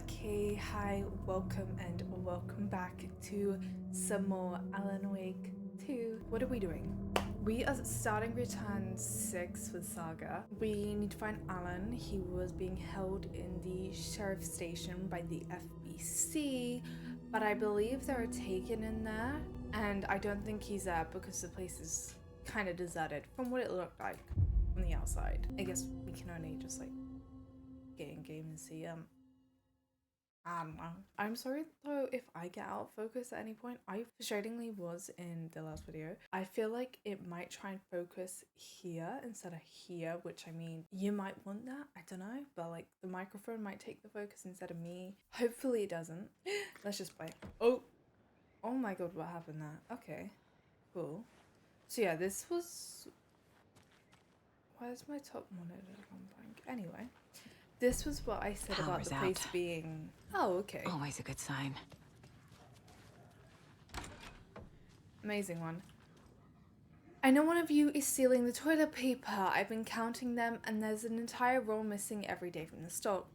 Okay, hi, welcome and welcome back to some more Alan Wake 2. What are we doing? We are starting return 6 with Saga. We need to find Alan. He was being held in the sheriff's station by the FBC, but I believe there are taken in there, and I don't think he's there because the place is kind of deserted from what it looked like from the outside. I guess we can only just like get in game and see I don't know. I'm sorry though if I get out of focus at any point. I frustratingly was in the last video. I feel like it might try and focus here instead of here, which I mean, you might want that. I don't know, but like the microphone might take the focus instead of me. Hopefully it doesn't. Let's just play. Oh my god, what happened there? Okay, cool. So yeah, this was... Where's my top monitor gone blank? Anyway. This was what I said about the place being... Oh, okay. Always a good sign. Amazing one. I know one of you is stealing the toilet paper. I've been counting them and there's an entire roll missing every day from the stock.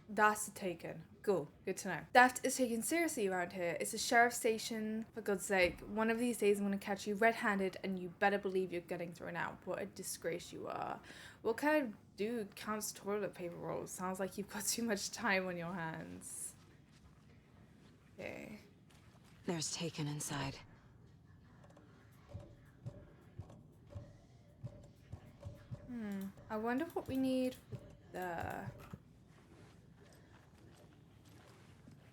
That's a taken. Cool. Good to know. Theft is taken seriously around here. It's a sheriff's station, for God's sake. One of these days I'm going to catch you red-handed and you better believe you're getting thrown out. What a disgrace you are. What kind of dude counts toilet paper rolls? Sounds like you've got too much time on your hands. Okay. There's Taken inside. I wonder what we need for the...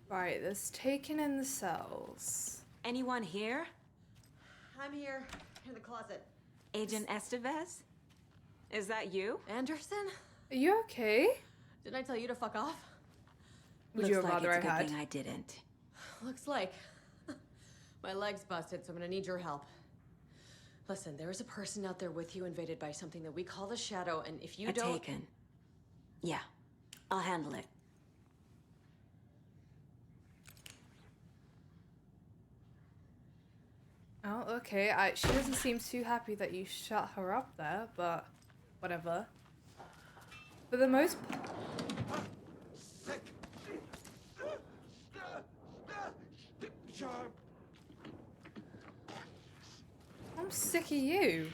Right, there's Taken in the cells. Anyone here? I'm here, in the closet. Agent Estevez? Is that you? Anderson? Are you okay? Didn't I tell you to fuck off? Would Looks you have like rather it's a I good had? thing I didn't. Looks like. My leg's busted, so I'm gonna need your help. Listen, there is a person out there with you invaded by something that we call the Shadow, and if you don't... Taken. Yeah, I'll handle it. Oh, okay. She doesn't seem too happy that you shut her up there, but whatever. For the most Sick. I'm sick of you.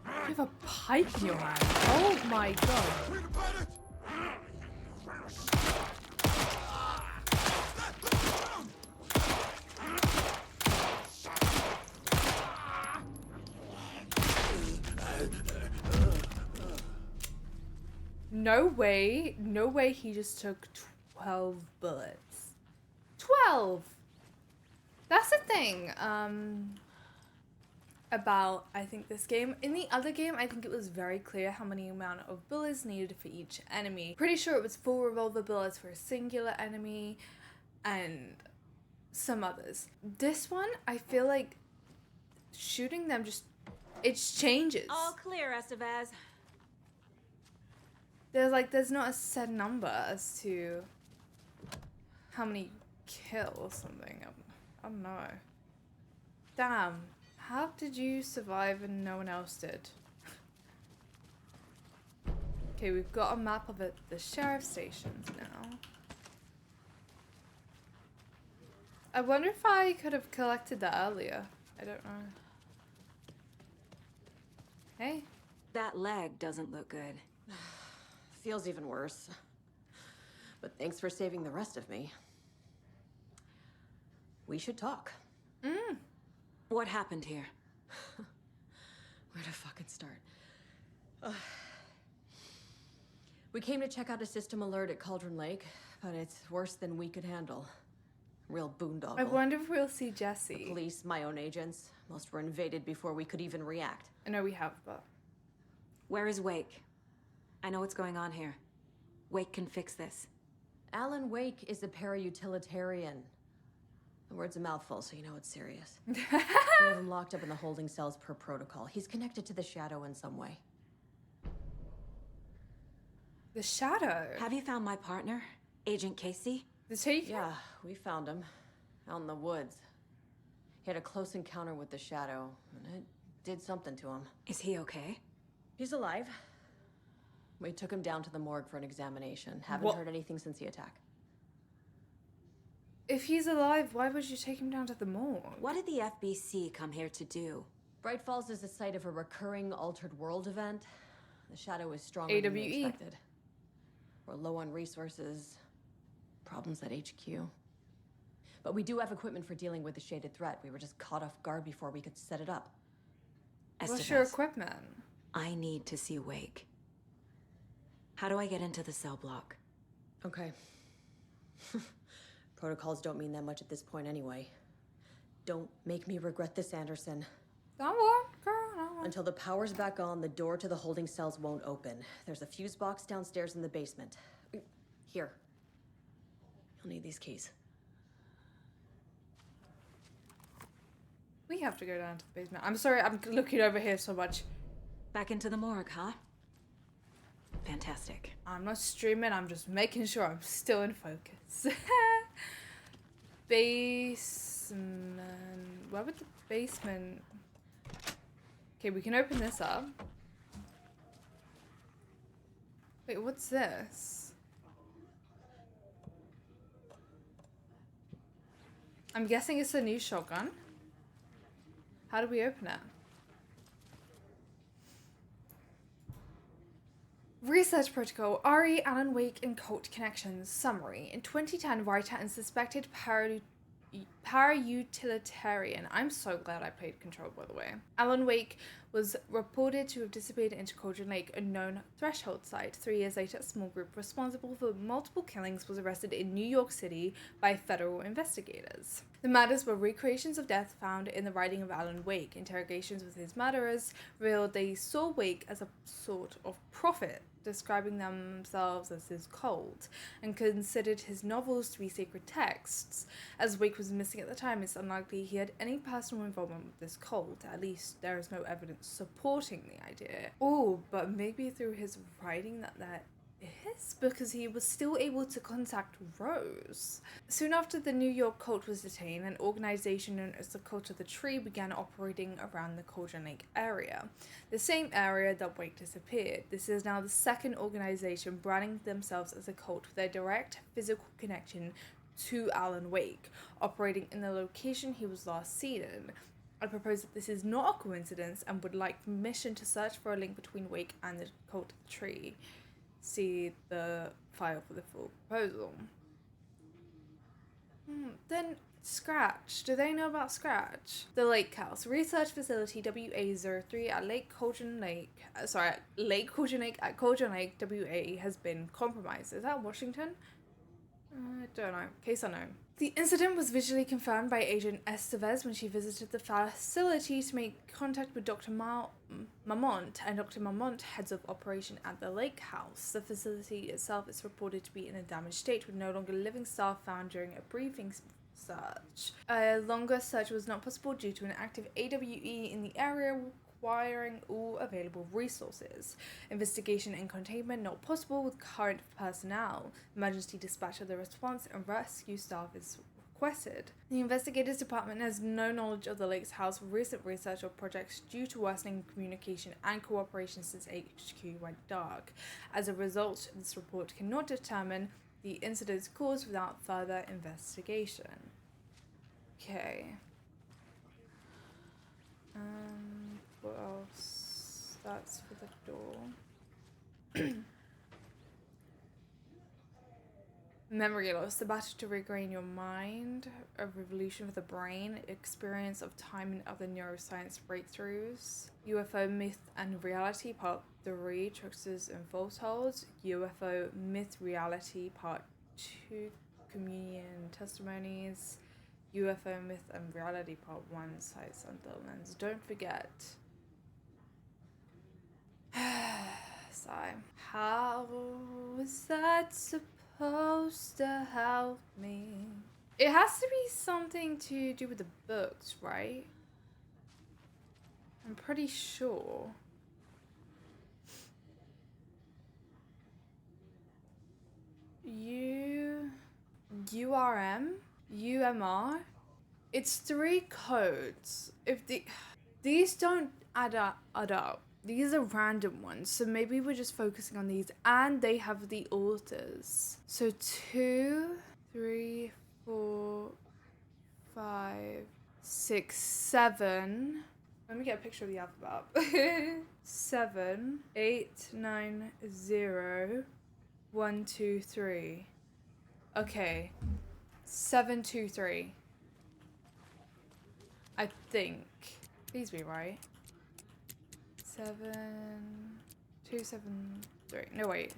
You have a pipe in your hand. Oh my god. No way he just took 12 bullets. 12! That's the thing, about, I think, this game. In the other game, I think it was very clear how many amount of bullets needed for each enemy. Pretty sure it was 4 revolver bullets for a singular enemy, and some others. This one, I feel like shooting them just, it changes. All clear, Estevez. There's not a set number as to how many kill or something. I don't know. Damn. How did you survive and no one else did? Okay, we've got a map of it, the sheriff's stations now. I wonder if I could have collected that earlier. I don't know. Hey. That leg doesn't look good. Feels even worse. But thanks for saving the rest of me. We should talk. What happened here? Where to fucking start? We came to check out a system alert at Cauldron Lake, but it's worse than we could handle. Real boondoggle. I wonder if we'll see Jesse. Police, my own agents, most were invaded before we could even react. I know we have, but... Where is Wake? I know what's going on here. Wake can fix this. Alan Wake is a para-utilitarian. The word's a mouthful, so you know it's serious. We have him locked up in the holding cells per protocol. He's connected to the Shadow in some way. The Shadow? Have you found my partner, Agent Casey? The Taken? Yeah, we found him. Out in the woods. He had a close encounter with the Shadow, and it did something to him. Is he okay? He's alive. We took him down to the morgue for an examination. Haven't What? heard anything since the attack. If he's alive, why would you take him down to the morgue? What did the FBC come here to do? Bright Falls is the site of a recurring Altered World event. The Shadow is stronger than we AWE. expected. We're low on resources. Problems at HQ. But we do have equipment for dealing with the shaded threat. We were just caught off guard before we could set it up. What's your Estevez, equipment? I need to see Wake. How do I get into the cell block? Okay. Protocols don't mean that much at this point anyway. Don't make me regret this, Anderson. Don't worry, girl. Don't worry. Until the power's back on, the door to the holding cells won't open. There's a fuse box downstairs in the basement. Here. You'll need these keys. We have to go down to the basement. I'm sorry, I'm looking over here so much. Back into the morgue, huh? Fantastic. I'm not streaming, I'm just making sure I'm still in focus. Basement. Where would the basement... Okay, we can open this up. Wait, what's this? I'm guessing it's a new shotgun. How do we open it? Research protocol, Ari, Alan Wake, and cult connections. Summary. In 2010, writer and suspected para-utilitarian. I'm so glad I played Control, by the way. Alan Wake was reported to have disappeared into Cauldron Lake, a known threshold site. 3 years later, a small group responsible for multiple killings was arrested in New York City by federal investigators. The murders were recreations of death found in the writing of Alan Wake. Interrogations with his murderers revealed they saw Wake as a sort of prophet, describing themselves as his cult, and considered his novels to be sacred texts. As Wake was missing at the time, it's unlikely he had any personal involvement with this cult. At least there is no evidence supporting the idea. Oh, but maybe through his writing that is, because he was still able to contact Rose. Soon after the New York cult was detained, an organization known as the Cult of the Tree began operating around the Cauldron Lake area, the same area that Wake disappeared. This is now the second organization branding themselves as a cult with a direct physical connection to Alan Wake, operating in the location he was last seen in. I propose that this is not a coincidence and would like permission to search for a link between Wake and the Cult of the Tree. See the file for the full proposal. Then Scratch. Do they know about Scratch? The Lake House. Research Facility WA03 at Lake Cauldron Lake at Cauldron Lake, WA has been compromised. Is that Washington? I don't know. Case unknown. The incident was visually confirmed by Agent Estevez when she visited the facility to make contact with Dr. Marmont, and Dr. Marmont heads of operation at the Lake House. The facility itself is reported to be in a damaged state, with no longer living staff found during a briefing search. A longer search was not possible due to an active AWE in the area, requiring all available resources. Investigation and containment not possible with current personnel. Emergency dispatch of the response and rescue staff is requested. The investigators department has no knowledge of the Lake's House recent research or projects due to worsening communication and cooperation since HQ went dark. As a result, this report cannot determine the incident's cause without further investigation. Okay. What else? That's for the door. Memory loss, the battle to regain your mind, a revolution of the brain, experience of time and other neuroscience breakthroughs, UFO myth and reality, part 3, tricksters and falsehoods, UFO myth reality, part 2, communion testimonies, UFO myth and reality, part 1, sights and the lens. Don't forget. Sigh. How is that supposed to help me? It has to be something to do with the books, right? I'm pretty sure. UMR? It's 3 codes. If these don't add up. These are random ones, so maybe we're just focusing on these. And they have the altars. So 2, 3, 4, 5, 6, 7. Let me get a picture of the alphabet. 7, 8, 9, 0, 1, 2, 3. Okay. 7, 2, 3. I think. Please be right. 7, 2, 7, 3. No, wait.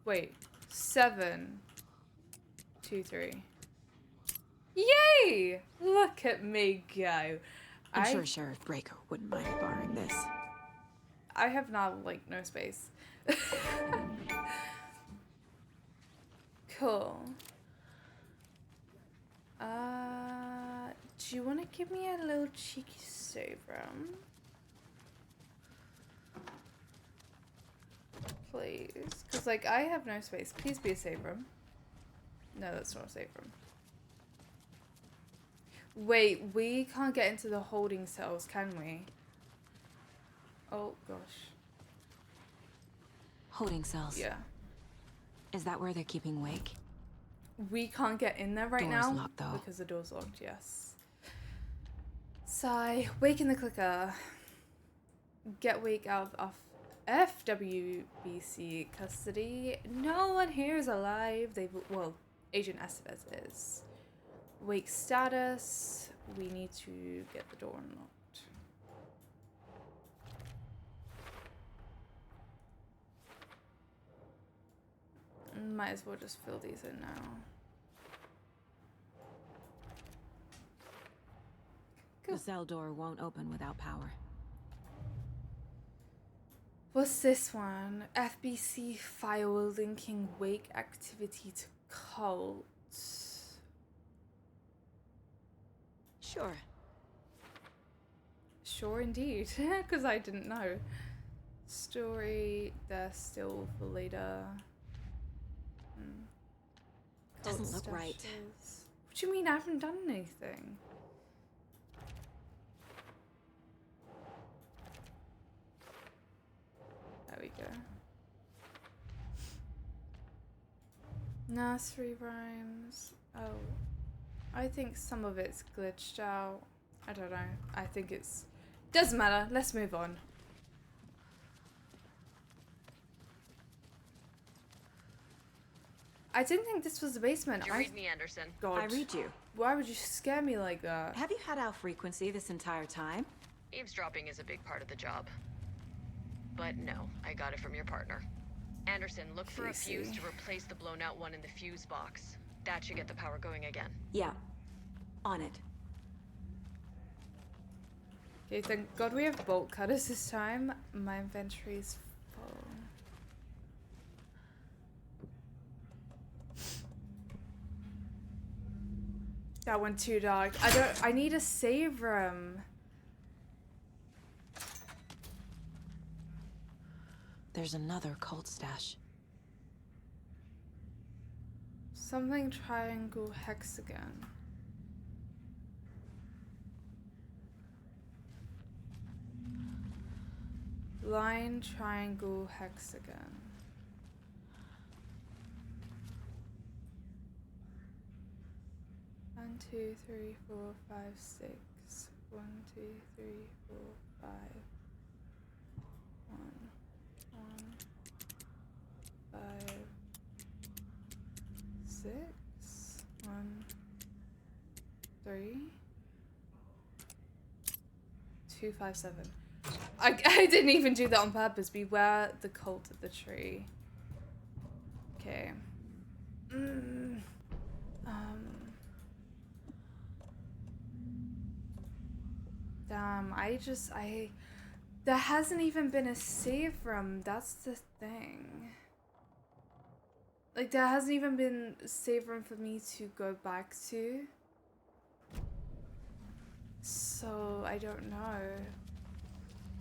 Wait. 7, 2, 3. Yay! Look at me go. I'm sure Sheriff Draco wouldn't mind borrowing this. I have now, like, no space. Cool. Do you want to give me a little cheeky save room? Please. Because, like, I have no space. Please be a save room. No, that's not a save room. Wait, we can't get into the holding cells, can we? Oh, gosh. Holding cells. Yeah. Is that where they're keeping Wake? We can't get in there right Door's now. locked, though. Because the door's locked, yes. Sigh. Wake in the clicker. Get Wake out of FWBC custody. No one here is alive. Well, Agent Estevez is. Wake status. We need to get the door unlocked. Might as well just fill these in now. The cell door won't open without power. What's this one? FBC file linking Wake activity to cult. Sure. Sure indeed, because I didn't know. Story, they're still for later. Doesn't look right. What do you mean I haven't done anything? There we go. Nursery rhymes. Oh. I think some of it's glitched out. I don't know. I think it's... Doesn't matter. Let's move on. I didn't think this was the basement. Did you read me, Anderson? God. I read you. Why would you scare me like that? Have you had our frequency this entire time? Eavesdropping is a big part of the job. But no, I got it from your partner. Anderson, look for a fuse to replace the blown out one in the fuse box. That should get the power going again. Yeah. On it. Okay, thank God we have bolt cutters this time. My inventory's full. That went too dark. I need a save room. There's another cult stash. Something triangle hexagon. Line triangle hexagon. One, 2, 3, 4, 5, 6. 1, 2, 3, 4, 5. 1, 1, 5, 6. 1, 3, 2, 5, 7. I didn't even do that on purpose. Beware the cult of the tree. Okay. Damn, there hasn't even been a save room. That's the thing. Like, there hasn't even been a save room for me to go back to. So, I don't know.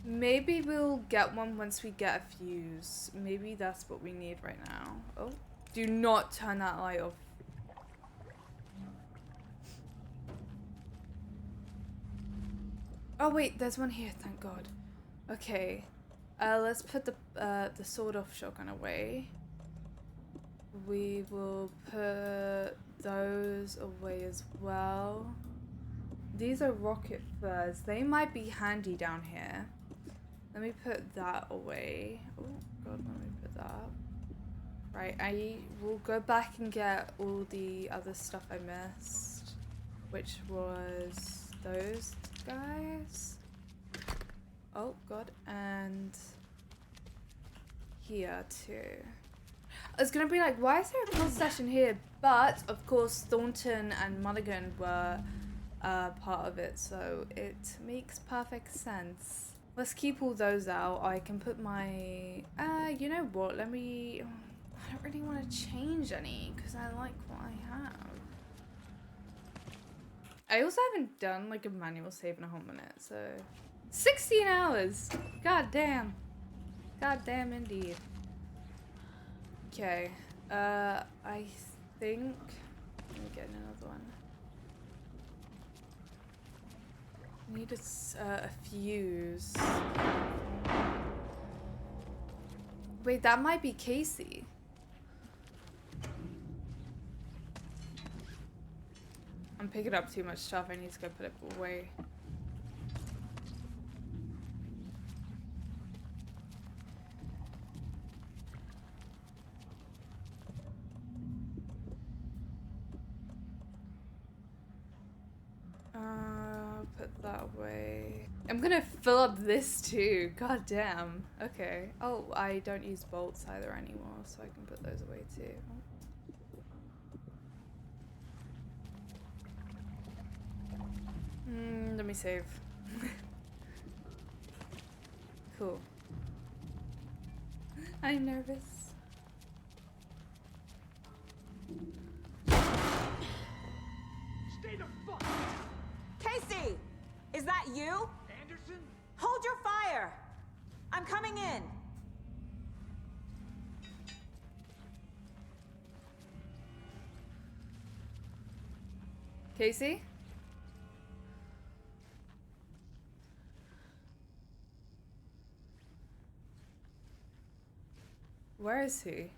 Maybe we'll get one once we get a fuse. Maybe that's what we need right now. Oh, do not turn that light off. Oh wait, there's one here, thank God. Okay. Let's put the sawed-off shotgun away. We will put those away as well. These are rocket furs. They might be handy down here. Let me put that away. Oh god, let me put that up. Right, I will go back and get all the other stuff I missed, which was those guys. Oh god, and here too. I was gonna be like, why is there a full session here? But of course, Thornton and Mulligan were part of it, so it makes perfect sense. Let's keep all those out. I can put my you know what, let me, I don't really want to change any because I like what I have. I also haven't done like a manual save in a whole minute, so 16 hours. God damn. God damn indeed. Okay. I think, let me get another one. Need a fuse. Wait, that might be Casey. I'm picking up too much stuff. I need to go put it away. Put that away. I'm gonna fill up this too. God damn. Okay. Oh, I don't use bolts either anymore, so I can put those away too. Let me save. Cool. I'm nervous. Stay the fuck! Casey! Is that you? Anderson? Hold your fire! I'm coming in! Casey? Where is he?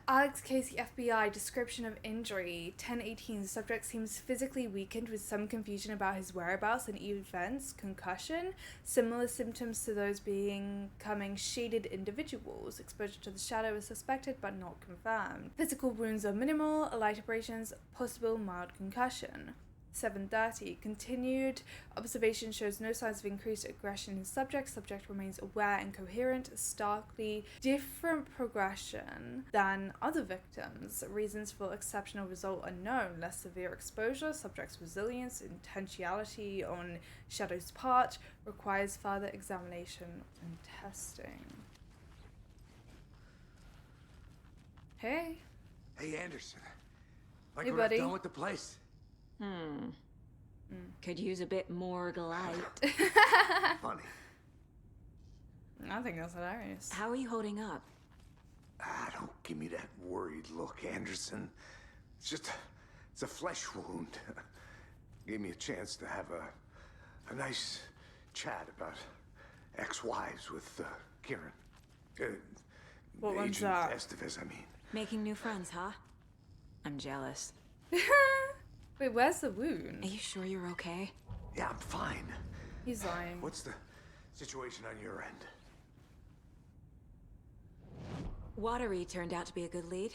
Alex Casey, FBI, description of injury. 1018, subject seems physically weakened with some confusion about his whereabouts and events. Concussion, similar symptoms to those becoming shaded individuals. Exposure to the shadow is suspected but not confirmed. Physical wounds are minimal, light abrasions, possible mild concussion. 7:30, continued observation shows no signs of increased aggression in subject. Subject remains aware and coherent, starkly different progression than other victims. Reasons for exceptional result unknown. Less severe exposure, subject's resilience, intentionality on Shadow's part requires further examination and testing. Hey. Hey, Anderson. Like Hey, what I've buddy. done with the place? Could use a bit more light. Funny. I think that's hilarious. How are you holding up? Don't give me that worried look, Anderson. It's a flesh wound. Gave me a chance to have a nice chat about ex-wives with Kieran. What one's Agent that? Estevez, I mean. Making new friends, huh? I'm jealous. Wait, where's the wound? Are you sure you're okay? Yeah, I'm fine. He's lying. What's the situation on your end? Watery turned out to be a good lead.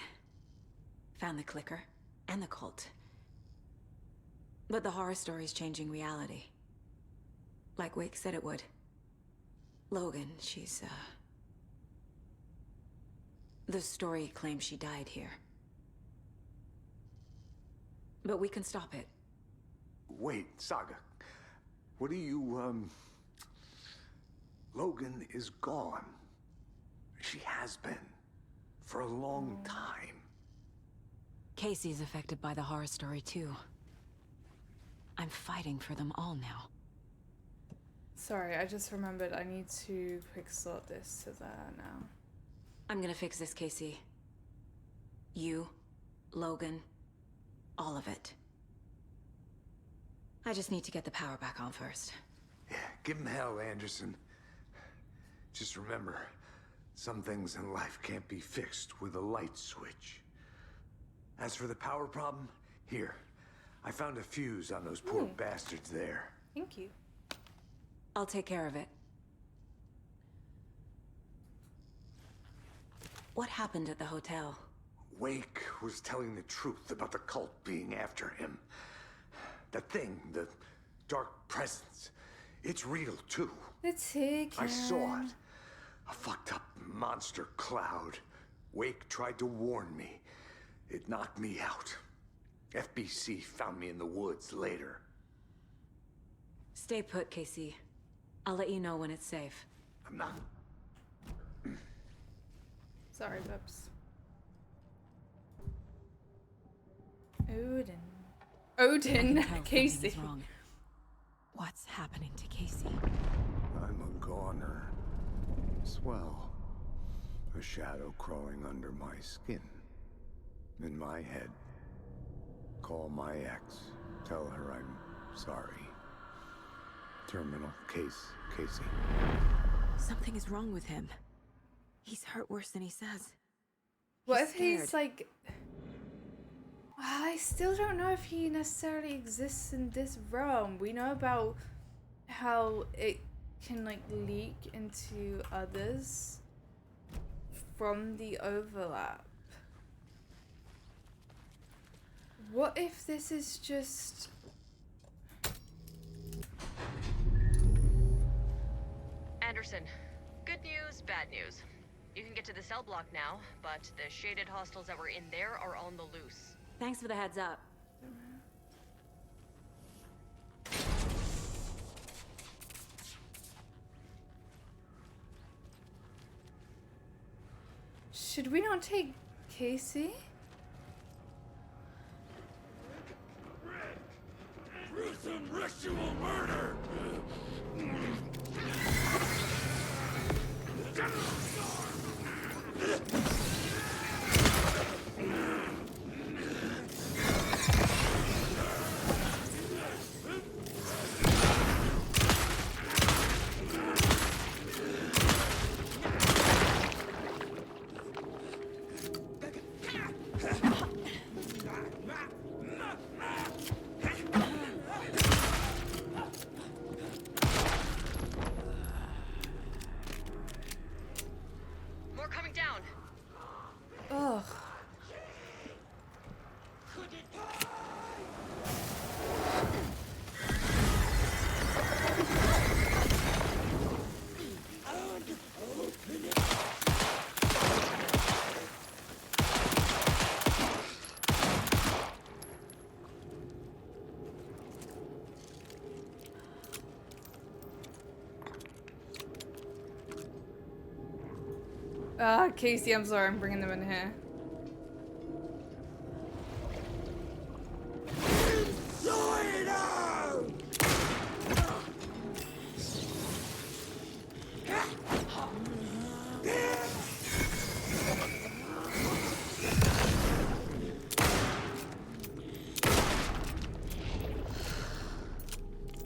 Found the clicker and the cult. But the horror story's changing reality. Like Wake said it would. Logan, she's, the story claims she died here. But we can stop it. Wait, Saga. What do you, Logan is gone. She has been. For a long time. Casey's affected by the horror story too. I'm fighting for them all now. Sorry, I just remembered I need to quick slot this to there now. I'm gonna fix this, Casey. You, Logan, all of it. I just need to get the power back on first. Yeah, give him hell, Anderson. Just remember, some things in life can't be fixed with a light switch. As for the power problem, here. I found a fuse on those poor bastards there. Thank you. I'll take care of it. What happened at the hotel? Wake was telling the truth about the cult being after him. That thing, the dark presence, it's real too. The ticket. I saw it. A fucked up monster cloud. Wake tried to warn me. It knocked me out. FBC found me in the woods later. Stay put, Casey. I'll let you know when it's safe. I'm not... Sorry, Bubs. Odin. Odin. Casey. Something is wrong. What's happening to Casey? I'm a goner. Swell. A shadow crawling under my skin. In my head. Call my ex. Tell her I'm sorry. Terminal case, Casey. Something is wrong with him. He's hurt worse than he says. What He's if he's scared. like... I still don't know if he necessarily exists in this realm. We know about how it can like leak into others from the overlap. What if this is just... Anderson, good news, bad news. You can get to the cell block now, but the shaded hostiles that were in there are on the loose. Thanks for the heads up. Should we not take Casey? Gruesome ritual murder! More coming down. Ugh. Casey, I'm sorry, I'm bringing them in here.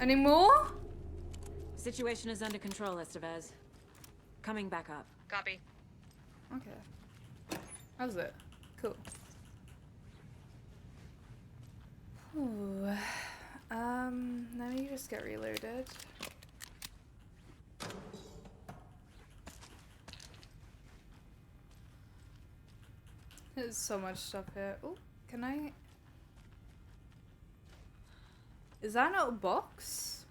Any more? Situation is under control, Estevez. Coming back up. Copy. Okay. How's it? Cool. Ooh. Let me just get reloaded. There's so much stuff here. Oh, can I? Is that not a box?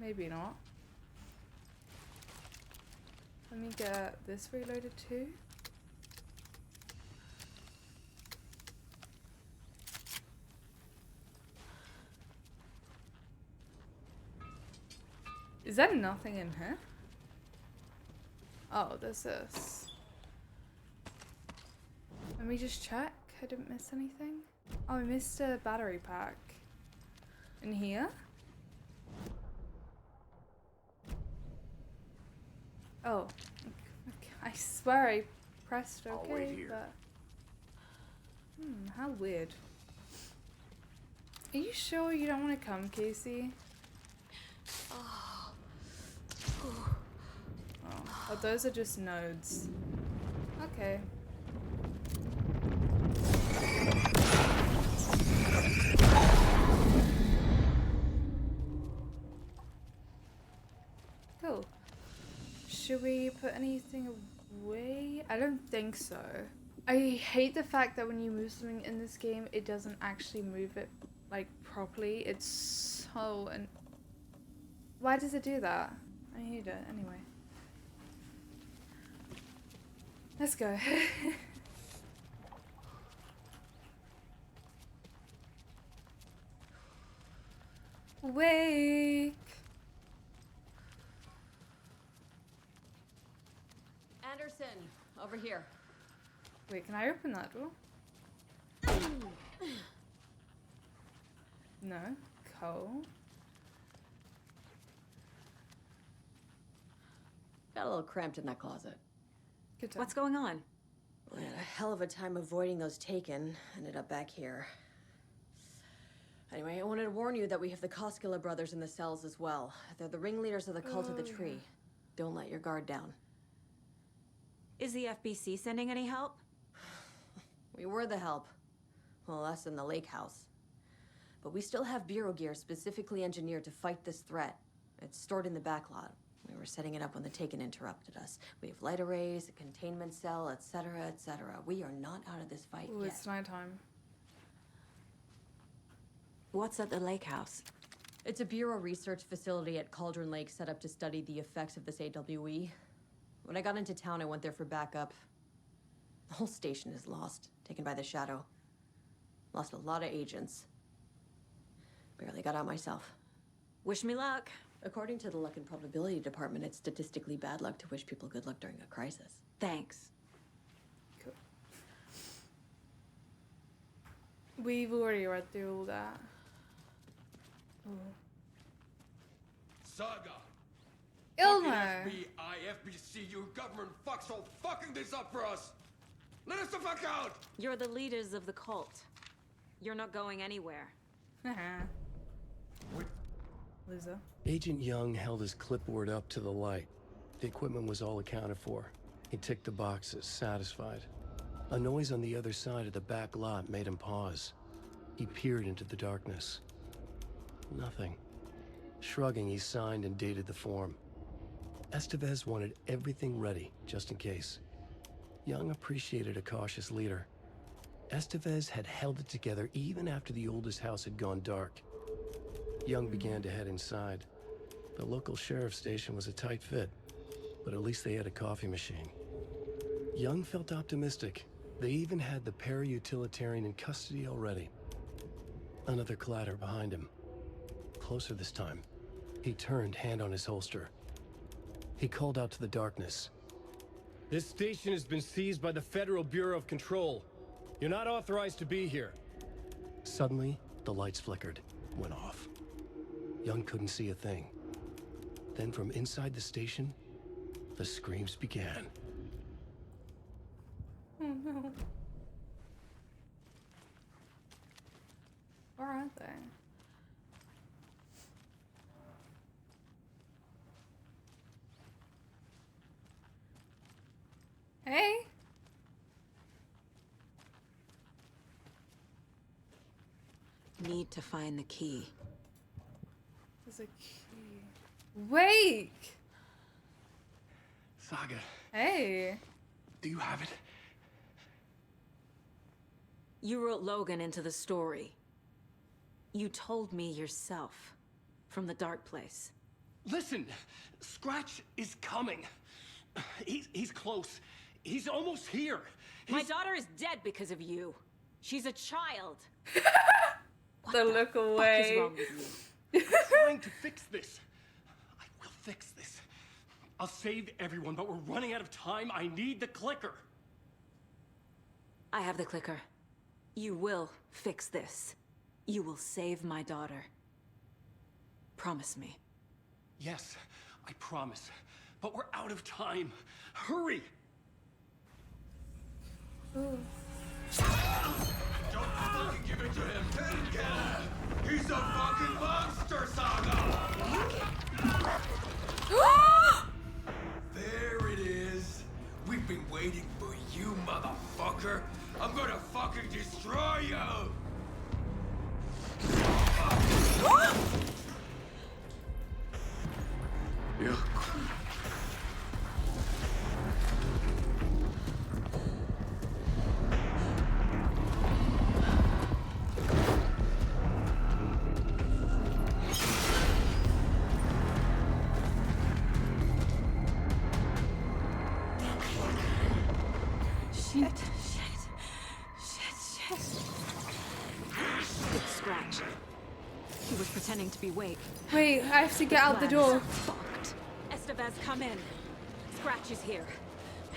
Maybe not. Let me get this reloaded too. Is there nothing in here? Oh, there's this. Let me just check. I didn't miss anything. Oh, I missed a battery pack. In here? Oh. Okay. I swear I pressed I'll okay, wait here. but... how weird. Are you sure you don't want to come, Casey? those are just nodes. Okay. Cool. Should we put anything away? I don't think so. I hate the fact that when you move something in this game, it doesn't actually move it like properly. It's so why does it do that? I hate it anyway. Let's go. Wake. Anderson, over here. Wait, can I open that door? No. Cole. Got a little cramped in that closet. Good time. What's going on? We had a hell of a time avoiding those taken. Ended up back here. Anyway, I wanted to warn you that we have the Koskela brothers in the cells as well. They're the ringleaders of the Cult of the Tree. Don't let your guard down. Is the FBC sending any help? We were the help. Well, us in the lake house. But we still have Bureau gear specifically engineered to fight this threat. It's stored in the backlot. We were setting it up when the Taken interrupted us. We have light arrays, a containment cell, etc., etc. We are not out of this fight Ooh, yet. it's nighttime. What's at the lake house? It's a Bureau research facility at Cauldron Lake set up to study the effects of this AWE. When I got into town, I went there for backup. The whole station is lost, taken by the Shadow. Lost a lot of agents. Barely got out myself. Wish me luck. According to the Luck and Probability Department, it's statistically bad luck to wish people good luck during a crisis. Thanks. Cool. We've already read through all that. Ooh. Saga! Ilmo! FBI, FBC, your government fucks all fucking this up for us! Let us the fuck out! You're the leaders of the cult. You're not going anywhere. Haha. Loser. Agent Young held his clipboard up to the light. The equipment was all accounted for. He ticked the boxes, satisfied. A noise on the other side of the back lot made him pause. He peered into the darkness. Nothing. Shrugging, he signed and dated the form. Estevez wanted everything ready, just in case. Young appreciated a cautious leader. Estevez had held it together even after the oldest house had gone dark. Young began to head inside. The local sheriff's station was a tight fit, but at least they had a coffee machine. Young felt optimistic. They even had the para-utilitarian in custody already. Another clatter behind him. Closer this time. He turned, hand on his holster. He called out to the darkness. This station has been seized by the Federal Bureau of Control. You're not authorized to be here. Suddenly, the lights flickered, went off. Young couldn't see a thing. Then from inside the station, the screams began. Oh no. Where are they? Hey? Need to find the key. There's a key. Wake! Saga, Hey! do you have it? You wrote Logan into the story. You told me yourself. From the dark place. Listen, Scratch is coming. He's close. He's almost here. My daughter is dead because of you. She's a child. The look What is away. wrong with you? I'm trying to fix this. I will fix this. I'll save everyone, but we're running out of time. I need the clicker. I have the clicker. You will fix this. You will save my daughter. Promise me. Yes, I promise. But we're out of time. Hurry! Ooh. Don't fucking give it to him! Kill him! He's a fucking monster, Saga! There it is! Yeah. Shit. It's Scratch. He was pretending to be Wake. Wait, I have to get out the door. Fucked. Estevez, come in. Scratch is here.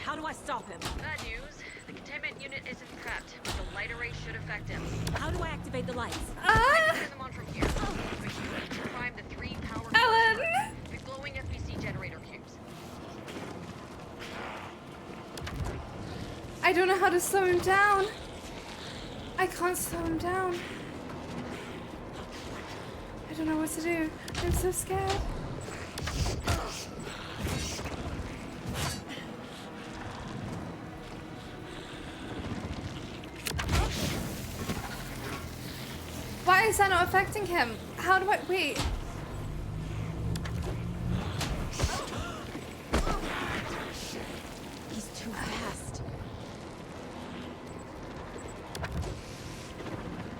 How do I stop him? Bad news. The containment unit isn't prepped, but the light array should affect him. How do I activate the lights? I can turn them on from here. But you need to prime the 3 power Alan! sources, the glowing FBC generator cubes. I don't know how to slow him down. I can't slow him down. I don't know what to do. I'm so scared. Why is that not affecting him? How do I... Wait. He's too fast.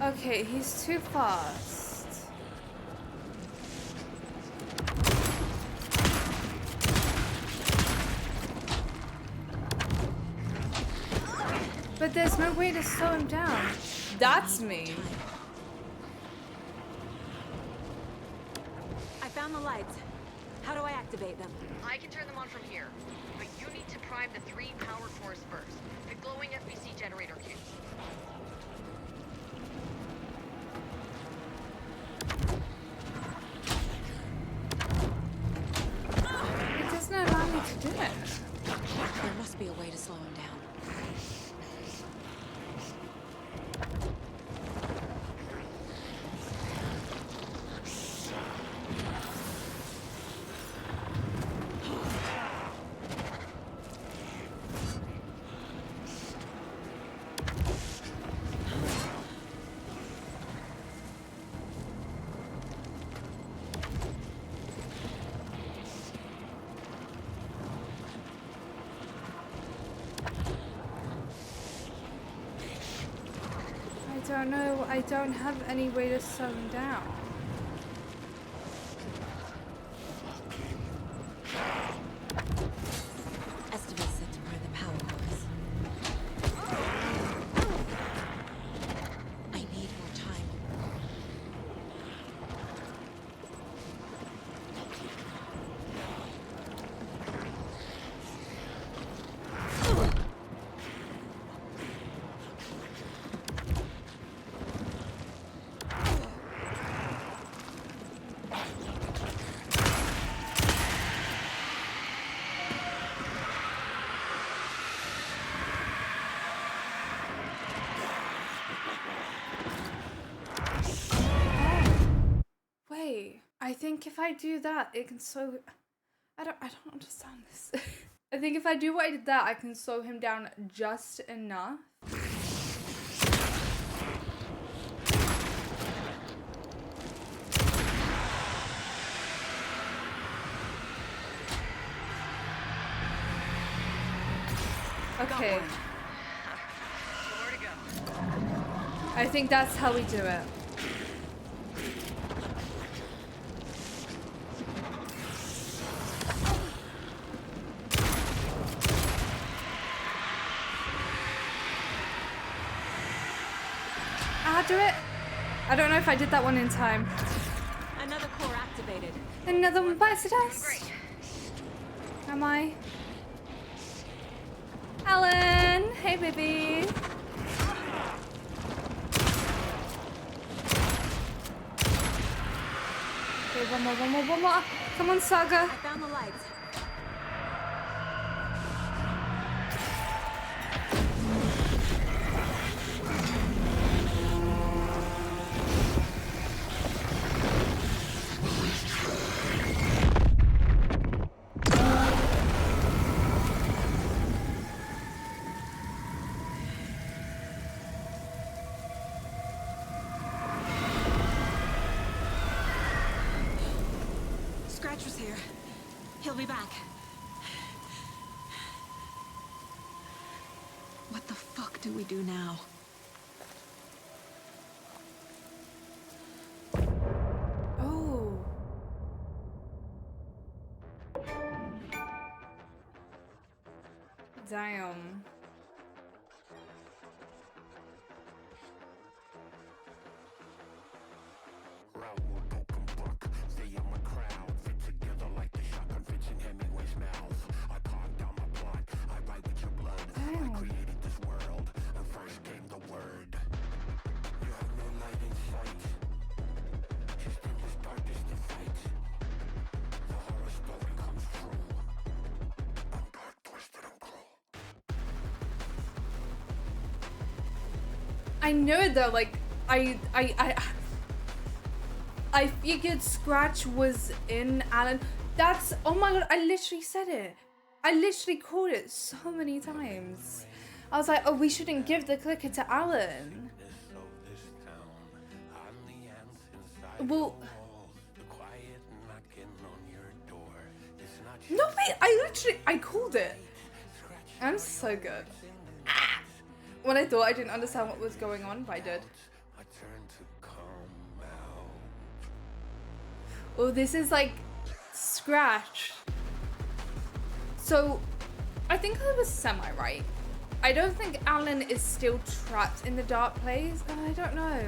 Okay, he's too fast. But there's no way to slow him down. That's me. I found the lights. How do I activate them? I can turn them on from here. But you need to prime the 3 power cores first, the glowing FBC generator cubes. It doesn't allow me to do it. There must be a way to slow him down. I don't know. I don't have any way to slow him down. Estevez said to prime the power cores. I need more time. Wait, I think if I do that, it can slow... I don't understand this. I think if I do what I did that, I can slow him down just enough. Okay, More to go. I think that's how we do it. I'll do it. I don't know if I did that one in time. Another core activated. Another one bites the dust. Great. Am I? Alan! Hey, baby! Okay, one more. Come on, Saga. I found the lights. Scratch was here. He'll be back. What the fuck do we do now? Oh. Damn. Damn. I know it though, like, I figured Scratch was in Alan. That's, oh my god, I literally said it. I literally called it so many times. I was like, oh, we shouldn't give the clicker to Alan. Well, no wait, I called it. I'm so good. When I thought I didn't understand what was going on, but I did. Oh, this is like Scratch. So, I think I was semi-right. I don't think Alan is still trapped in the dark place. I don't know.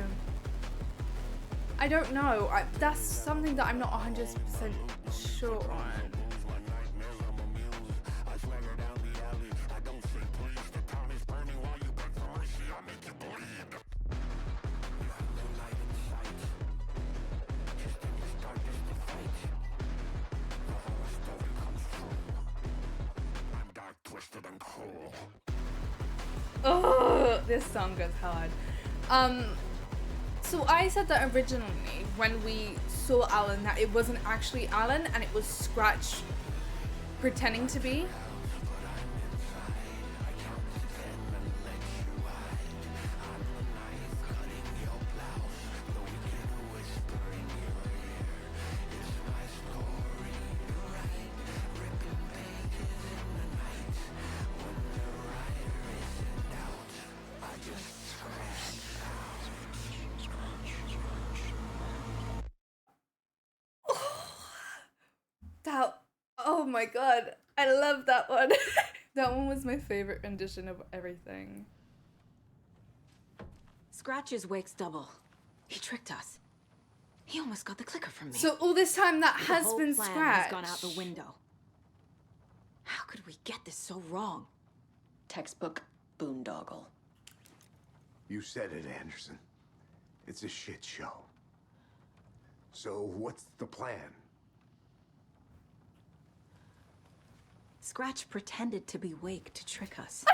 I don't know. That's something that I'm not 100% sure on. Oh, this song goes hard. So I said that originally when we saw Alan that it wasn't actually Alan and it was Scratch pretending to be. That, oh my god, I love that one. That one was my favorite rendition of everything. Scratch is Wake's double. He tricked us. He almost got the clicker from me. So all this time that The has whole been plan Scratch. has gone out the window. How could we get this so wrong? Textbook boondoggle. You said it, Anderson. It's a shit show. So what's the plan? Scratch pretended to be Wake to trick us.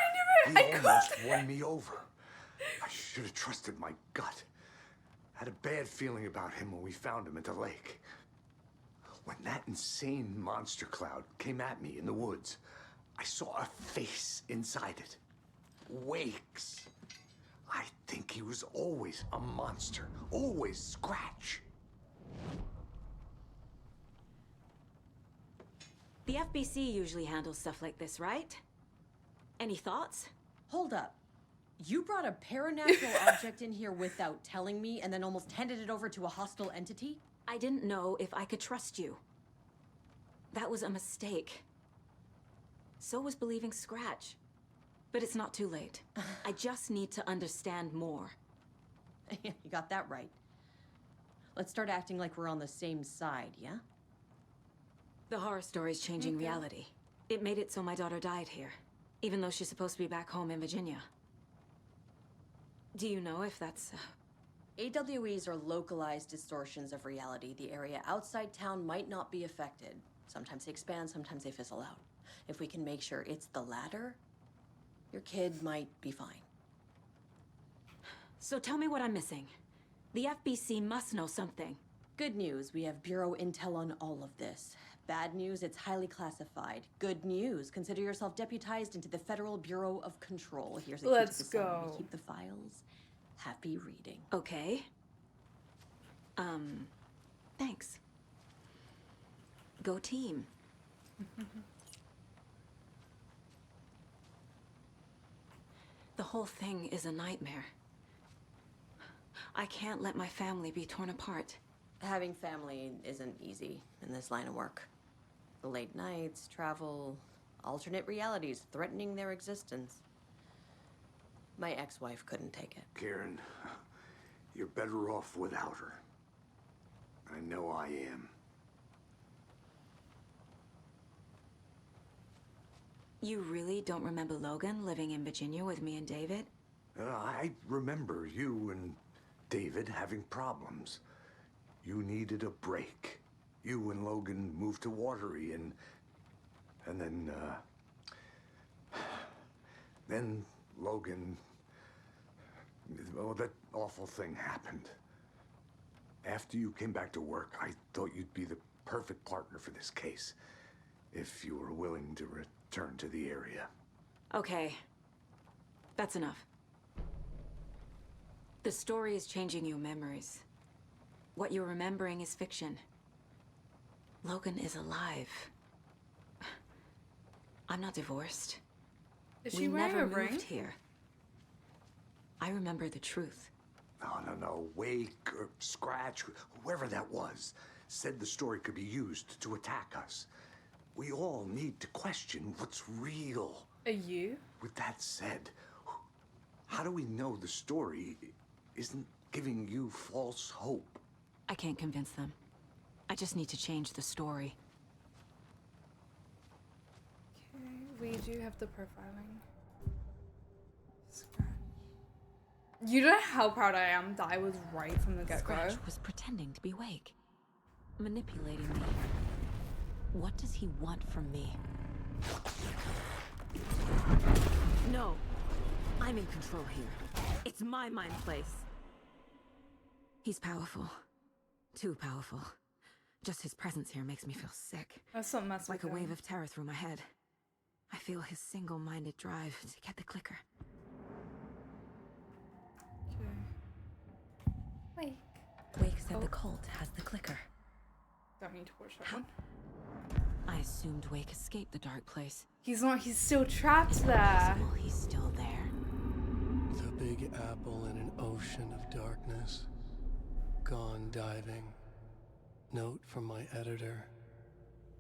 He almost won me over. I should have trusted my gut. Had a bad feeling about him when we found him at the lake. When that insane monster cloud came at me in the woods, I saw a face inside it. Wake's. I think he was always a monster. Always Scratch. The FBC usually handles stuff like this, right? Any thoughts? Hold up. You brought a paranatural object in here without telling me and then almost handed it over to a hostile entity? I didn't know if I could trust you. That was a mistake. So was believing Scratch. But it's not too late. I just need to understand more. You got that right. Let's start acting like we're on the same side, yeah? The horror story's changing reality. It made it so my daughter died here, even though she's supposed to be back home in Virginia. Do you know if that's... AWEs are localized distortions of reality. The area outside town might not be affected. Sometimes they expand, sometimes they fizzle out. If we can make sure it's the latter, your kid might be fine. So tell me what I'm missing. The FBC must know something. Good news, we have Bureau intel on all of this. Bad news, it's highly classified. Good news, consider yourself deputized into the Federal Bureau of Control. Here's a key to Let's the cell. go. We keep the files. Happy reading. Okay. Thanks. Go team. The whole thing is a nightmare. I can't let my family be torn apart. Having family isn't easy in this line of work. The late nights, travel, alternate realities threatening their existence. My ex-wife couldn't take it. Karen, you're better off without her. I know I am. You really don't remember Logan living in Virginia with me and David? I remember you and David having problems. You needed a break. You and Logan moved to Watery and then Logan, well, that awful thing happened. After you came back to work, I thought you'd be the perfect partner for this case, if you were willing to return to the area. Okay. That's enough. The story is changing your memories. What you're remembering is fiction. Logan is alive. I'm not divorced. Is she We wearing never a ring? moved here. I remember the truth. No. Wake or Scratch, whoever that was, said the story could be used to attack us. We all need to question what's real. Are you? With that said, how do we know the story isn't giving you false hope? I can't convince them. I just need to change the story. Okay, we do have the profiling. Scratch. You know how proud I am that I was right from the get-go. Scratch was pretending to be Wake. Manipulating me. What does he want from me? No. I'm in control here. It's my mind place. He's powerful. Too powerful. Just his presence here makes me feel sick. That's not mess Like a with him. wave of terror through my head. I feel his single-minded drive to get the clicker. Okay. Wait. Wake said Oh. the cult has the clicker. Don't need to watch that one. I assumed Wake escaped the dark place. He's not, he's still trapped there. Possible he's still there. The Big Apple in an ocean of darkness. Gone diving. Note from my editor.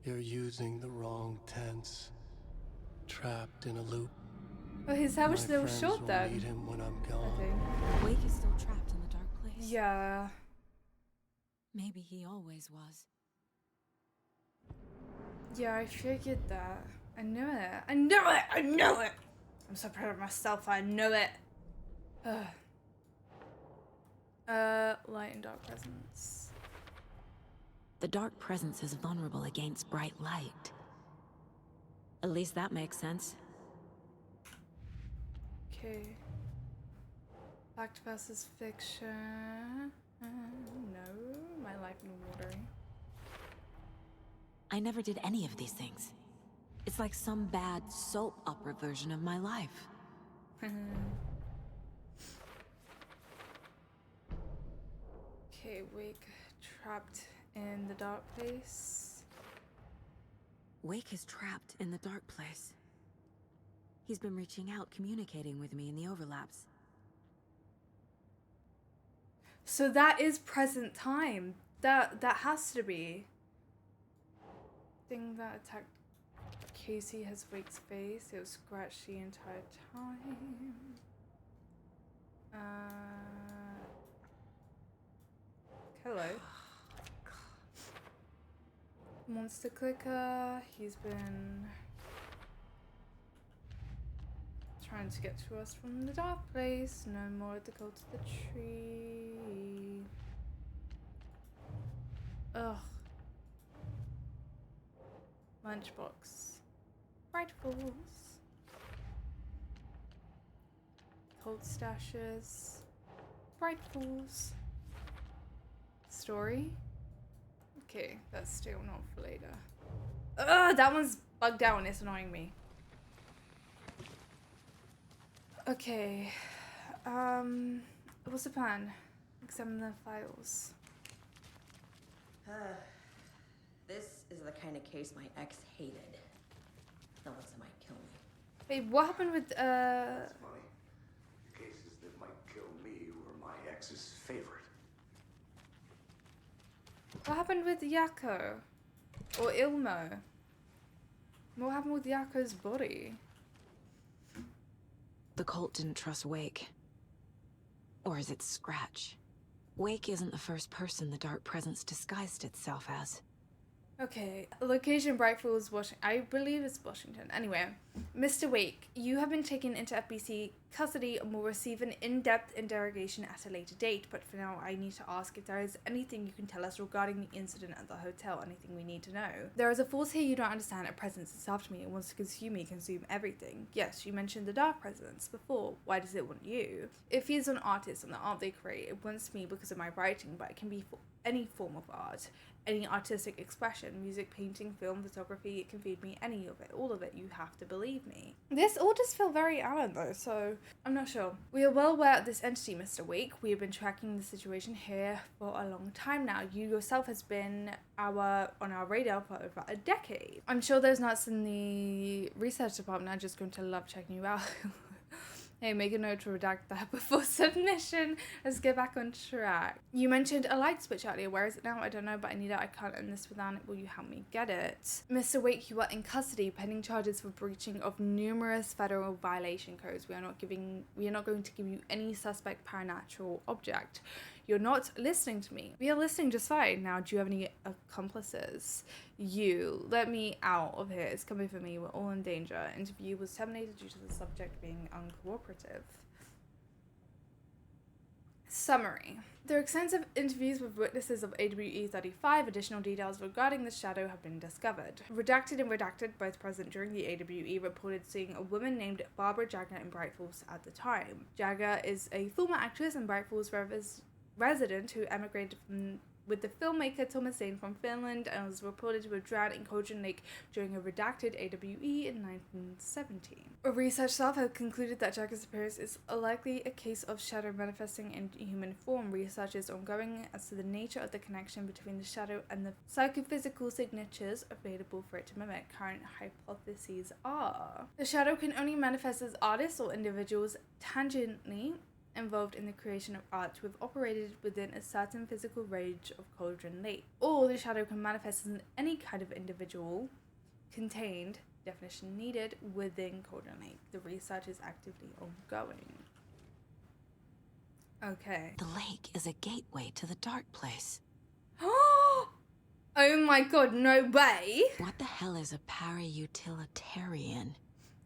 You're using the wrong tense. Trapped in a loop. Oh, his hair was My still friends short will then. meet him when I'm I gone. think. Wake is still trapped in the dark place? Yeah. Maybe he always was. Yeah, I figured that. I knew it. I knew it! I knew it! I'm so proud of myself. I knew it. Ugh. Light and dark presence. The dark presence is vulnerable against bright light. At least that makes sense. Okay. Fact versus fiction. No. My life in water. I never did any of these things. It's like some bad soap opera version of my life. Okay, Wake trapped in the dark place. Wake is trapped in the dark place. He's been reaching out, communicating with me in the overlaps. So that is present time. That has to be. Thing that attacked Casey has Wake's face. It was scratched the entire time. Hello. Monster clicker. He's been trying to get to us from the dark place. No more to go to the tree. Ugh. Lunchbox. Rifles. Cold stashes. Rifles. Story. Okay, that's still not for later. Ugh, that one's bugged out and it's annoying me. Okay. What's the plan? Examine the files. This is the kind of case my ex hated. The ones that might kill me. Wait, what happened with That's funny. The cases that might kill me were my ex's favorite. what happened with Yako? Or Ilmo? What happened with Yako's body? The cult didn't trust Wake. Or is it Scratch? Wake isn't the first person the Dark Presence disguised itself as. Okay, location Bright Falls, Washington. I believe it's Washington. Anyway, Mr. Wake, you have been taken into FBC custody and will receive an in-depth interrogation at a later date. But for now, I need to ask if there is anything you can tell us regarding the incident at the hotel, anything we need to know. There is a force here you don't understand. A presence is after me. It wants to consume me, consume everything. Yes, you mentioned the Dark Presence before. Why does it want you? If he's an artist and the art they create, it wants me because of my writing, but it can be for any form of art. Any artistic expression, music, painting, film, photography, it can feed me, any of it, all of it, you have to believe me. This all just feel very Alan though, so I'm not sure. We are well aware of this entity, Mr. Wake. We have been tracking the situation here for a long time now. You yourself has been on our radar for over a decade. I'm sure those nuts in the research department are just going to love checking you out. Hey, make a note to redact that before submission. Let's get back on track. You mentioned a light switch earlier. Where is it now? I don't know, but I need it. I can't end this without it. Will you help me get it? Mr. Wake, you are in custody pending charges for breaching of numerous federal violation codes. We are not going to give you any suspect paranatural object. You're not listening to me. We are listening just fine. Now, do you have any accomplices? You, let me out of here. It's coming for me. We're all in danger. Interview was terminated due to the subject being uncooperative. Summary. Through extensive interviews with witnesses of AWE 35, additional details regarding the shadow have been discovered. Redacted and Redacted, both present during the AWE, reported seeing a woman named Barbara Jagger in Bright Falls at the time. Jagger is a former actress and Bright Falls resident who emigrated with the filmmaker Thomas Zane from Finland and was reported to have drowned in Cauldron Lake during a redacted AWE in 1917. A research staff have concluded that Jagger's appearance is likely a case of shadow manifesting in human form. Research is ongoing as to the nature of the connection between the shadow and the psychophysical signatures available for it to mimic. Current hypotheses are: the shadow can only manifest as artists or individuals tangentially involved in the creation of art who have operated within a certain physical range of Cauldron Lake. Or the shadow can manifest as any kind of individual contained, definition needed, within Cauldron Lake. The research is actively ongoing. Okay. The lake is a gateway to the dark place. Oh my god, no way! What the hell is a para-utilitarian?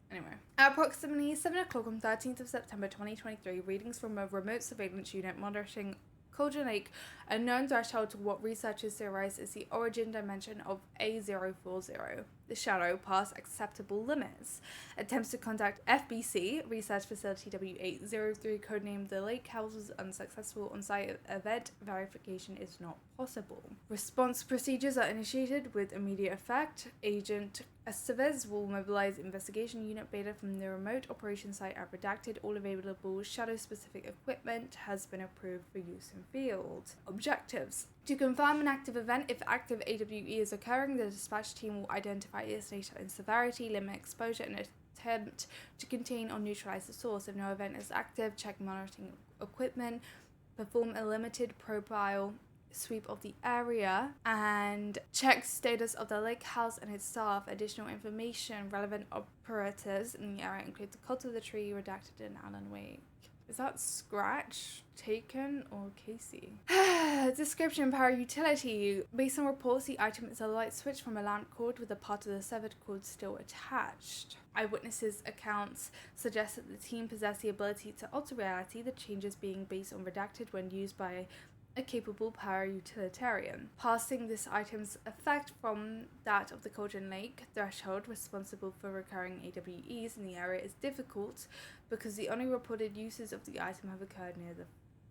Anyway, at approximately 7 o'clock on 13th of September 2023, readings from a remote surveillance unit monitoring Cauldron Lake, a known threshold to what researchers theorize is the origin dimension of A040. The shadow passed acceptable limits. Attempts to contact FBC, Research Facility W803, codenamed the Lake House, was unsuccessful. On-site event verification is not possible. Response procedures are initiated with immediate effect. Agent Estevez will mobilize investigation unit Beta from the remote operation site at Redacted. All available shadow-specific equipment has been approved for use in field. Objectives. To confirm an active event, if active AWE is occurring, the dispatch team will identify its nature and severity, limit exposure, and attempt to contain or neutralize the source. If no event is active, check monitoring equipment, perform a limited profile sweep of the area, and check status of the lake house and its staff. Additional information, relevant operatives in the area include the Cult of the Tree, Redacted, and Alan Wake. Is that Scratch, Taken, or Casey? Description: power utility. Based on reports, the item is a light switch from a lamp cord with a part of the severed cord still attached. Eyewitnesses' accounts suggest that the team possess the ability to alter reality, the changes being based on Redacted when used by a capable para-utilitarian. Passing this item's effect from that of the Cauldron Lake threshold responsible for recurring AWEs in the area is difficult because the only reported uses of the item have occurred near the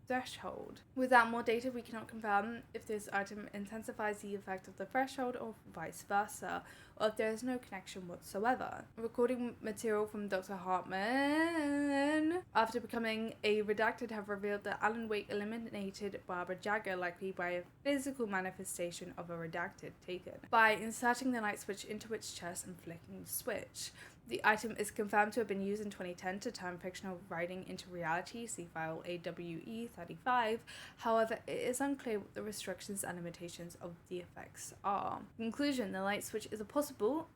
threshold. Without more data, we cannot confirm if this item intensifies the effect of the threshold or vice versa. or if there is no connection whatsoever. Recording material from Dr. Hartman after becoming a redacted have revealed that Alan Wake eliminated Barbara Jagger, likely by a physical manifestation of a redacted taken, by inserting the light switch into its chest and flicking the switch. The item is confirmed to have been used in 2010 to turn fictional writing into reality, see file AWE35. However, it is unclear what the restrictions and limitations of the effects are. Conclusion: the light switch is a possible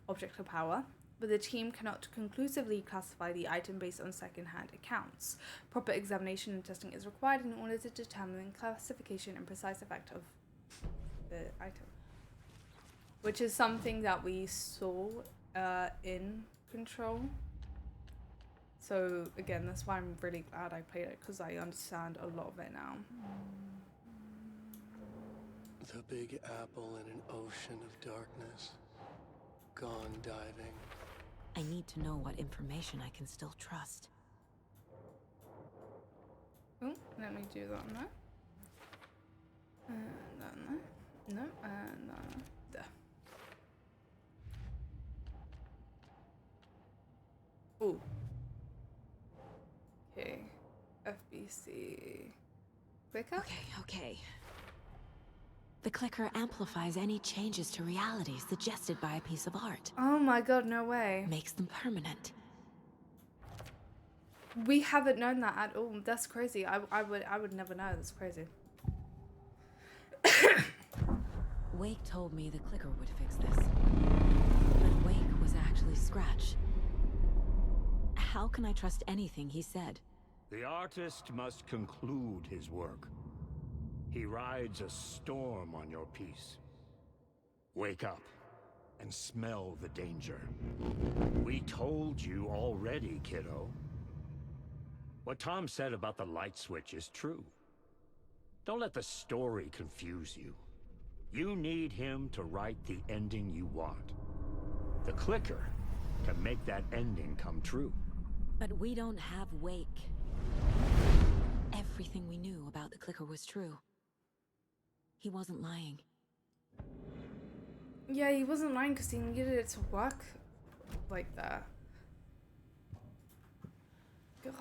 object of power, but the team cannot conclusively classify the item based on second-hand accounts. Proper examination and testing is required in order to determine the classification and precise effect of the item. Which is something that we saw in Control. So again, that's why I'm really glad I played it, because I understand a lot of it now. The Big Apple in an ocean of darkness. Gone diving. I need to know what information I can still trust. Oh, let me do that on that. No, and there. Ooh. Okay. FBC. Quicker? Okay. The clicker amplifies any changes to reality suggested by a piece of art. Oh my god, no way. Makes them permanent. We haven't known that at all. That's crazy. I would never know. That's crazy. Wake told me the clicker would fix this. But Wake was actually Scratch. How can I trust anything he said? The artist must conclude his work. He rides a storm on your piece. Wake up and smell the danger. We told you already, kiddo. What Tom said about the light switch is true. Don't let the story confuse you. You need him to write the ending you want. The clicker can make that ending come true. But we don't have Wake. Everything we knew about the clicker was true. He wasn't lying. Yeah, he wasn't lying because he needed it to work like that. Ugh.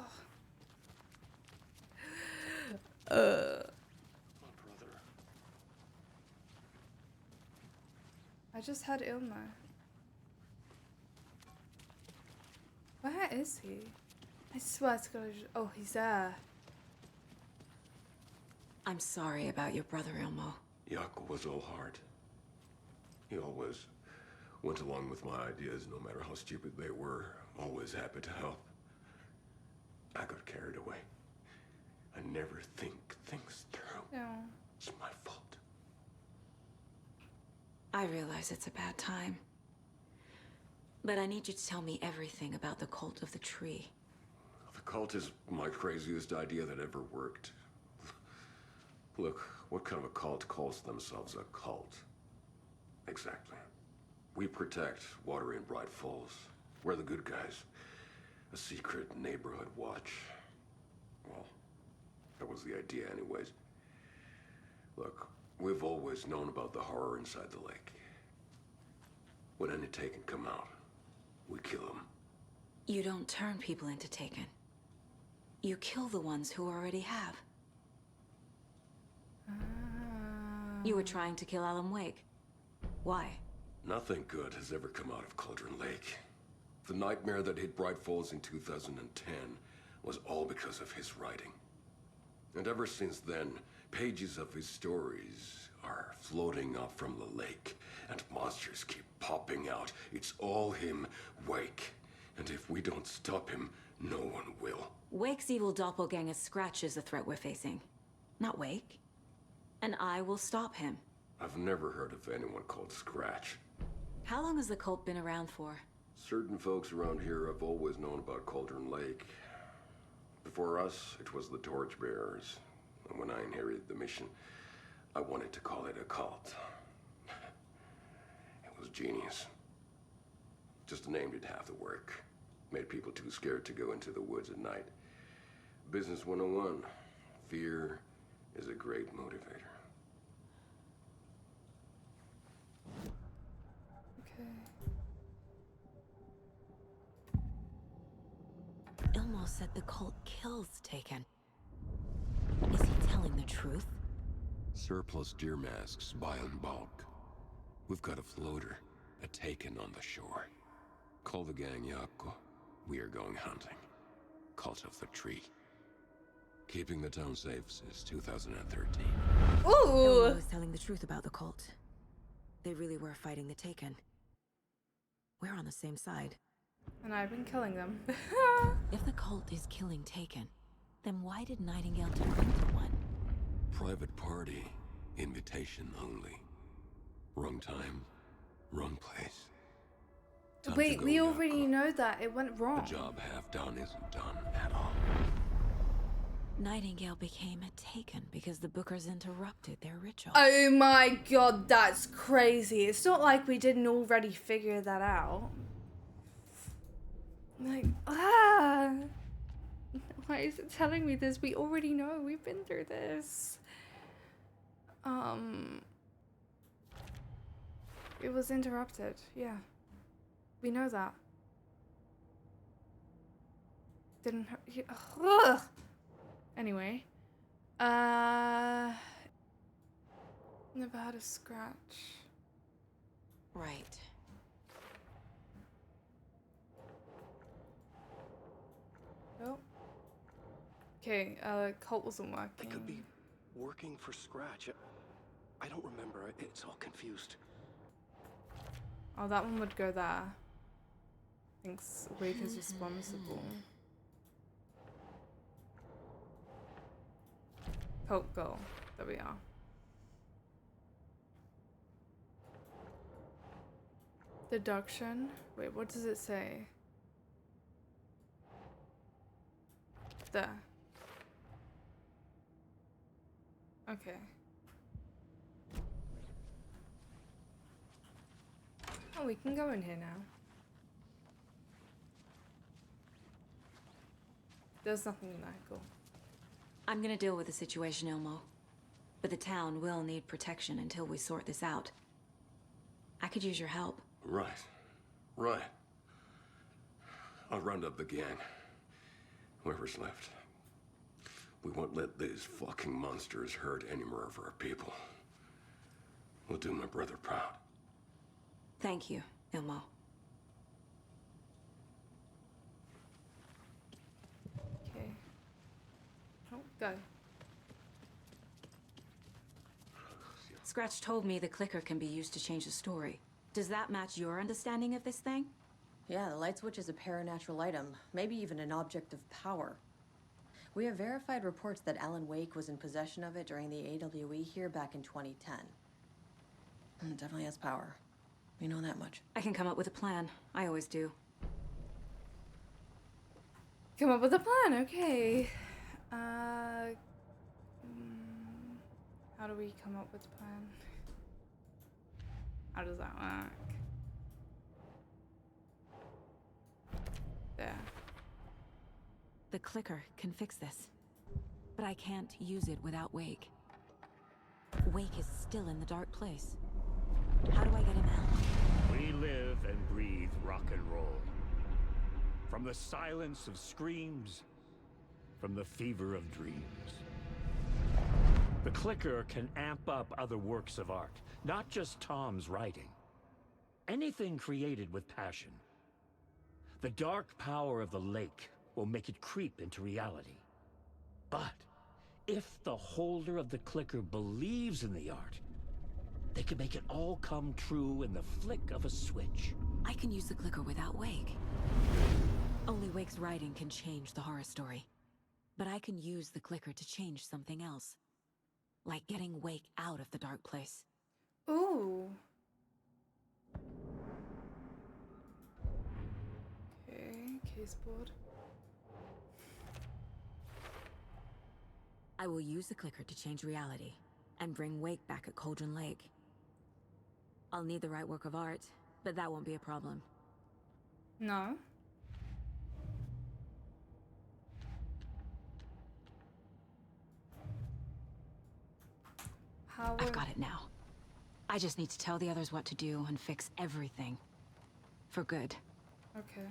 My brother. I just had Ilma. Where is he? I swear to God. Oh, he's there. I'm sorry about your brother, Ilmo. Jakob was all heart. He always went along with my ideas, no matter how stupid they were. Always happy to help. I got carried away. I never think things through. Yeah. It's my fault. I realize it's a bad time. But I need you to tell me everything about the Cult of the Tree. The cult is my craziest idea that ever worked. Look, what kind of a cult calls themselves a cult? Exactly. We protect Water in Bright Falls. We're the good guys. A secret neighborhood watch. Well, that was the idea anyways. Look, we've always known about the horror inside the lake. When any Taken come out, we kill them. You don't turn people into Taken. You kill the ones who already have. You were trying to kill Alan Wake. Why? Nothing good has ever come out of Cauldron Lake. The nightmare that hit Bright Falls in 2010 was all because of his writing. And ever since then, pages of his stories are floating up from the lake, and monsters keep popping out. It's all him, Wake. And if we don't stop him, no one will. Wake's evil doppelganger Scratch is the threat we're facing, not Wake. And I will stop him. I've never heard of anyone called Scratch. How long has the cult been around for? Certain folks around here have always known about Cauldron Lake. Before us, it was the Torchbearers. And when I inherited the mission, I wanted to call it a cult. It was genius. Just a name did half the work. Made people too scared to go into the woods at night. Business 101. Fear is a great motivator. Samuel said the cult kills Taken. Is he telling the truth? Surplus deer masks buy in bulk. We've got a floater, a Taken on the shore. Call the gang Yako. We are going hunting. Cult of the Tree. Keeping the town safe since 2013. Ooh! I was telling the truth about the cult. They really were fighting the Taken. We're on the same side. And I've been killing them. If the cult is killing Taken, then why did Nightingale turn into one? Private party. Invitation only. Wrong time. Wrong place. Time to Wait, go, we Yako. already know that. It went The wrong. job half done isn't done at all. Nightingale became a Taken because the Bookers interrupted their ritual. Oh my god, that's crazy. It's not like we didn't already figure that out. Like, why is it telling me this? We already know. We've been through this. It was interrupted. Yeah. We know that. Didn't ugh. Anyway. Never had a scratch. Right. Nope. Okay, cult wasn't working. They could be working for Scratch. I don't remember. It's all confused. Oh, that one would go there. Thinks Wake is responsible. Cult goal. There we are. Deduction. Wait, what does it say? There. Okay. Oh, we can go in here now. There's nothing in there. Cool. I'm gonna deal with the situation, Ilmo. But the town will need protection until we sort this out. I could use your help. Right. Right. I'll round up the gang. Whoever's left. We won't let these fucking monsters hurt any more of our people. We'll do my brother proud. Thank you, Ilmo. Okay. Oh, go. Scratch told me the clicker can be used to change the story. Does that match your understanding of this thing? Yeah, the light switch is a paranatural item, maybe even an object of power. We have verified reports that Alan Wake was in possession of it during the AWE here back in 2010. It definitely has power. We know that much. I can come up with a plan. I always do. Come up with a plan, okay. How do we come up with a plan? How does that work? There. The clicker can fix this. But I can't use it without Wake. Wake is still in the dark place. How do I get him out? We live and breathe rock and roll. From the silence of screams, from the fever of dreams. The clicker can amp up other works of art, not just Tom's writing. Anything created with passion. The dark power of the lake will make it creep into reality. But if the holder of the clicker believes in the art, they can make it all come true in the flick of a switch. I can use the clicker without Wake. Only Wake's writing can change the horror story. But I can use the clicker to change something else. Like getting Wake out of the dark place. Ooh. Okay, case board. I will use the clicker to change reality and bring Wake back at Cauldron Lake. I'll need the right work of art, but that won't be a problem. No. How I've got it now. I just need to tell the others what to do and fix everything. For good. Okay.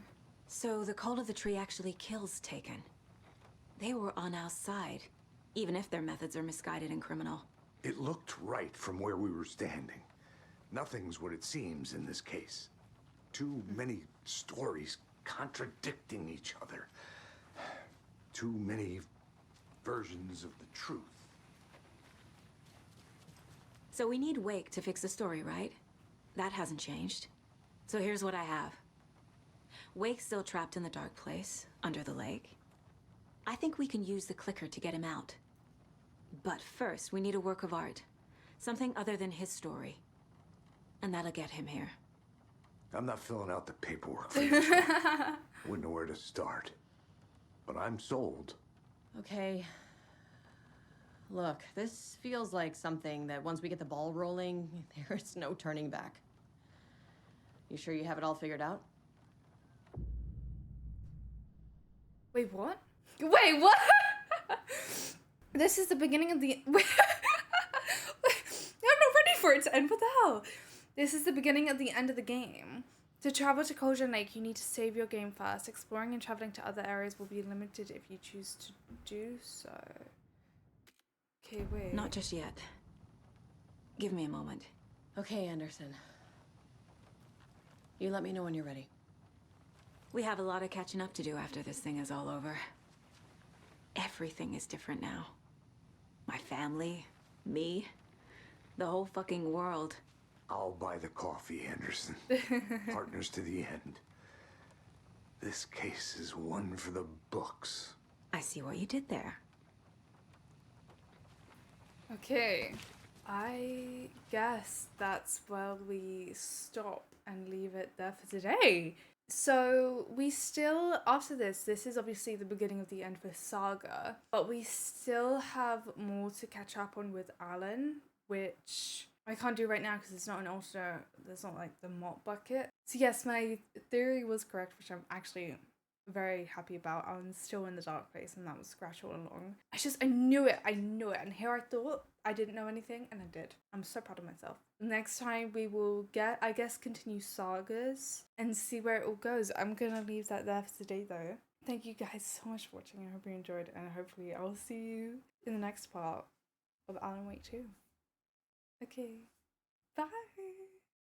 So the Cult of the Tree actually kills Taken. They were on our side, even if their methods are misguided and criminal. It looked right from where we were standing. Nothing's what it seems in this case. Too many stories contradicting each other. Too many versions of the truth. So we need Wake to fix the story, right? That hasn't changed. So here's what I have. Wake's still trapped in the dark place, under the lake. I think we can use the clicker to get him out. But first, we need a work of art. Something other than his story. And that'll get him here. I'm not filling out the paperwork for this one. Wouldn't know where to start. But I'm sold. Okay. Look, this feels like something that once we get the ball rolling, there's no turning back. You sure you have it all figured out? Wait, what? Wait, what? This is the beginning of the... I'm not ready for it to end. What the hell? This is the beginning of the end of the game. To travel to Cauldron Lake, you need to save your game first. Exploring and traveling to other areas will be limited if you choose to do so. Okay, wait. Not just yet. Give me a moment. Okay, Anderson. You let me know when you're ready. We have a lot of catching up to do after this thing is all over. Everything is different now. My family, me, the whole fucking world. I'll buy the coffee, Anderson. Partners to the end. This case is one for the books. I see what you did there. Okay. I guess that's where we stop and leave it there for today. So we still, after this is obviously the beginning of the end for Saga, but we still have more to catch up on with Alan, which I can't do right now because it's not an alternate, there's not like the mop bucket. So yes, my theory was correct, which I'm actually very happy about. Alan's still in the dark place and that was Scratch all along. I knew it, and here I thought I didn't know anything and I did. I'm so proud of myself. Next time we will continue Sagas and see where it all goes. I'm gonna leave that there for today though. Thank you guys so much for watching. I hope you enjoyed and hopefully I will see you in the next part of Alan Wake 2. Okay, bye!